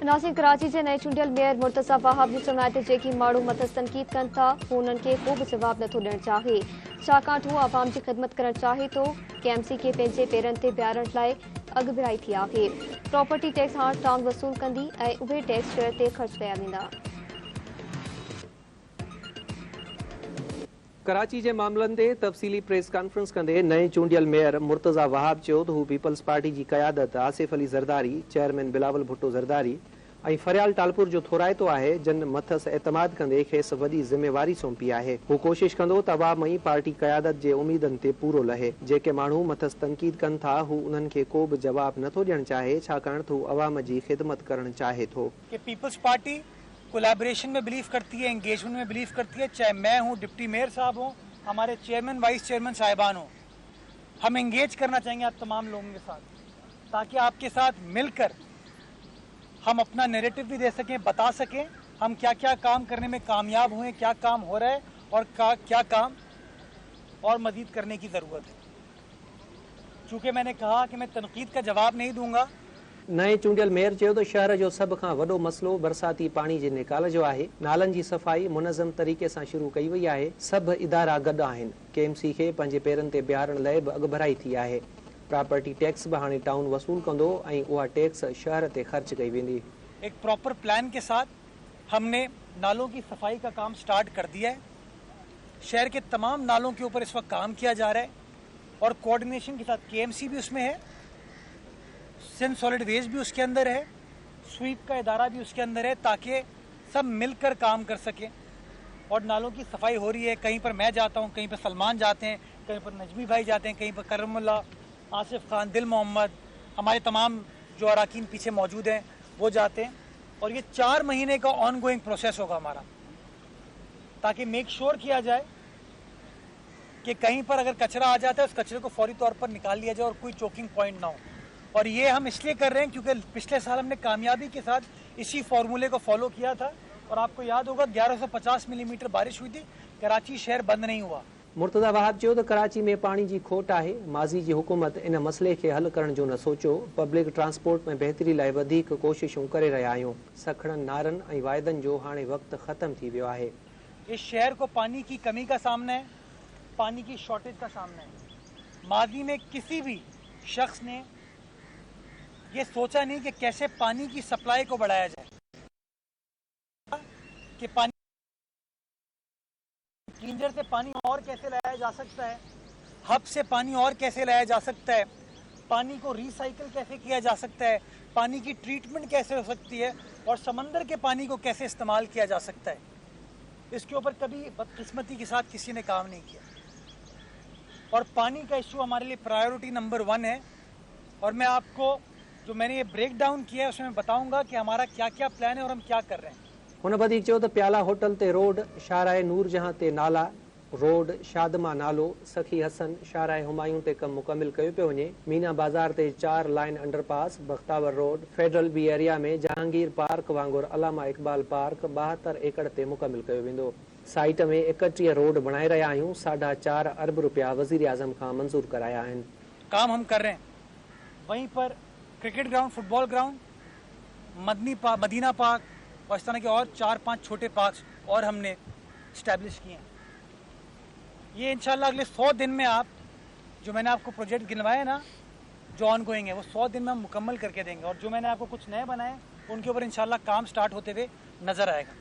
नासिर कराची जे नए चूंडियल मेयर मुर्तज़ा वहाब जी चवण ते जेकी माण्हू मथस तनक़ीद कनि था हू उन्हनि खे को बि जवाब नथो ॾियणु चाहे, छाकाणि हू आवाम जी ख़िदमत करणु चाहे थो। KMC खे पंहिंजे पेरनि ते बीहारण लाइ अॻुभिराई थी आहे। प्रॉपर्टी टैक्स हाणे टाउन वसूल कंदी ऐं उहे टैक्स शहर ते ख़र्च कया वेंदा। कराची जे मामलनि ते तफ़सीली प्रेस कॉन्फ्रेंस कंदे नए चूंडियल मेयर मुर्तज़ा वहाब चयो त हू पीपल्स पार्टी जी क़यादत आसिफ अली ज़रदारी, चेयरमैन बिलावल भुट्टो ज़रदारी ऐं फरियाल टालपुर जो थोराइतो आहे, जिन मथस एतमाद कंदे खेसि वॾी ज़िम्मेवारी सौंपी आहे। हू कोशिश कंदो त अवामी पार्टी क़यादत जे उमीदनि ते पूरो लहे। जेके माण्हू मथस तनक़ीद कनि था हू उन्हनि खे को बि जवाब नथो ॾियणु चाहे, छाकाणि त हू अवाम जी ख़िदमत करणु चाहे थो। पीपल्स पार्टी कोलैबोरेशन में बिलीव करती है, एंगेजमेंट में बिलीव करती है, चाहे मैं हूँ, डिप्टी मेयर साहब हों, हमारे चेयरमैन वाइस चेयरमैन साहिबान हों। हम एंगेज करना चाहेंगे आप तमाम लोगों के साथ, ताकि आपके साथ मिलकर हम अपना नैरेटिव भी दे सकें, बता सकें हम क्या क्या काम करने में कामयाब हुए, क्या काम हो रहा है और क्या काम और मजीद करने की ज़रूरत है। चूँकि मैंने कहा कि मैं तनकीद का जवाब नहीं दूंगा। नए चूंडियल मेयर चयो त शहर जो सभ खां वॾो मसलो बरसाती पाणी जे निकाल जो आहे। नालनि जी सफ़ाई मुनज़म तरीक़े सां शुरू कई वई आहे। सभु इदारा गॾु आहिनि। KMC खे पंहिंजे पेरनि ते बीहारण लाइ बि अॻुभराई थी आहे। प्रॉपर्टी टैक्स भी हाणे टाउन वसूल कंदो ऐं उहा टैक्स शहर ते ख़र्च कई वेंदी। एक प्रॉपर प्लान के साथ हमने नालों की सफाई का काम स्टार्ट कर दिया है। शहर के तमाम नालों के ऊपर इस वक्त काम किया जा रहा है और कोऑर्डिनेशन के साथ KMC भी उसमें है, सिंध सॉलिड वेस्ट भी उसके अंदर है, स्वीप का इदारा भी उसके अंदर है, ताकि सब मिलकर काम कर सकें। और नालों की सफाई हो रही है। कहीं पर मैं जाता हूँ, कहीं पर सलमान जाते हैं, कहीं पर नजमी भाई जाते हैं, कहीं पर करमुल्ला, आसिफ खान, दिल मोहम्मद, हमारे तमाम जो अराकीन पीछे मौजूद हैं वो जाते हैं। और ये 4 महीने का ऑन गोइंग प्रोसेस होगा हमारा, ताकि मेक श्योर किया जाए कि कहीं पर अगर कचरा आ जाता है उस कचरे को फौरी तौर पर निकाल लिया जाए और कोई चोकिंग पॉइंट ना हो। और ये हम इसलिए कर रहे हैं क्योंकि पिछले साल हमने कामयाबी के साथ इसी फॉर्मूले को फॉलो किया था और आपको याद होगा 1150 मिलीमीटर बारिश हुई थी, कराची शहर बंद नहीं हुआ। मुर्तज़ा वहाब चयो त कराची में पानी जी खोट आहे। माज़ी जी हुकूमत इन मसइले खे हल करण जो न सोचियो। पब्लिक ट्रांसपोर्ट में बहितरी लाइ वधीक कोशिशूं करे रहिया आहियूं। सखड़नि नारनि ऐं वाइदनि जो हाणे वक़्तु ख़त्म थी वियो आहे। इस शहर को पानी की कमी का सामना है, पानी की शॉर्टेज का सामना है। माजी में किसी भी शख्स ने ये सोचा नहीं कि कैसे पानी की सप्लाई को बढ़ाया जाए, कि पानी क्लीनर से पानी और कैसे लाया जा सकता है, हब से पानी और कैसे लाया जा सकता है, पानी को रिसाइकिल कैसे किया जा सकता है, पानी की ट्रीटमेंट कैसे हो सकती है और समंदर के पानी को कैसे इस्तेमाल किया जा सकता है। इसके ऊपर कभी बदकिस्मती के साथ किसी ने काम नहीं किया और पानी का इशू हमारे लिए प्रायोरिटी नंबर 1 है। और मैं आपको जो मैंने ये ब्रेक डाउन किया है उसमें बताऊंगा कि हमारा क्या क्या प्लान है और हम क्या कर रहे हैं। हुन वधीक चयो त प्याला होटल ते रोड, शाहराए नूर जहां ते नाला रोड, शादमा नालो, सखी हसन, शाहराए हुमायूं ते कमु मुकमिल कयो पियो वञे। मीना बाज़ार ते 4 line underpass, Bakhtawar road, federal B area में जहांगीर पार्क वांगुरु अलामा इकबाल पार्क 72 एकड़ ते मुकमिल कयो वेंदो। साइट में 31 रोड बणाए रहिया आहियूं। 4.5 अरब रुपया वज़ीर आज़म खां मंज़ूर कराया आहिनि। काम हम कर रहे हैं। वहीं पर cricket ground, football ground, Madina park और इस तरह के और 4-5 छोटे पार्क्स और हमने इस्टेब्लिश किए हैं। ये इंशाल्लाह अगले 100 दिन में आप जो मैंने आपको प्रोजेक्ट गिनवाए ना जो ऑन गोइंग है वो 100 दिन में हम मुकम्मल करके देंगे। और जो मैंने आपको कुछ नए बनाए उनके ऊपर इंशाल्लाह काम स्टार्ट होते हुए नजर आएगा।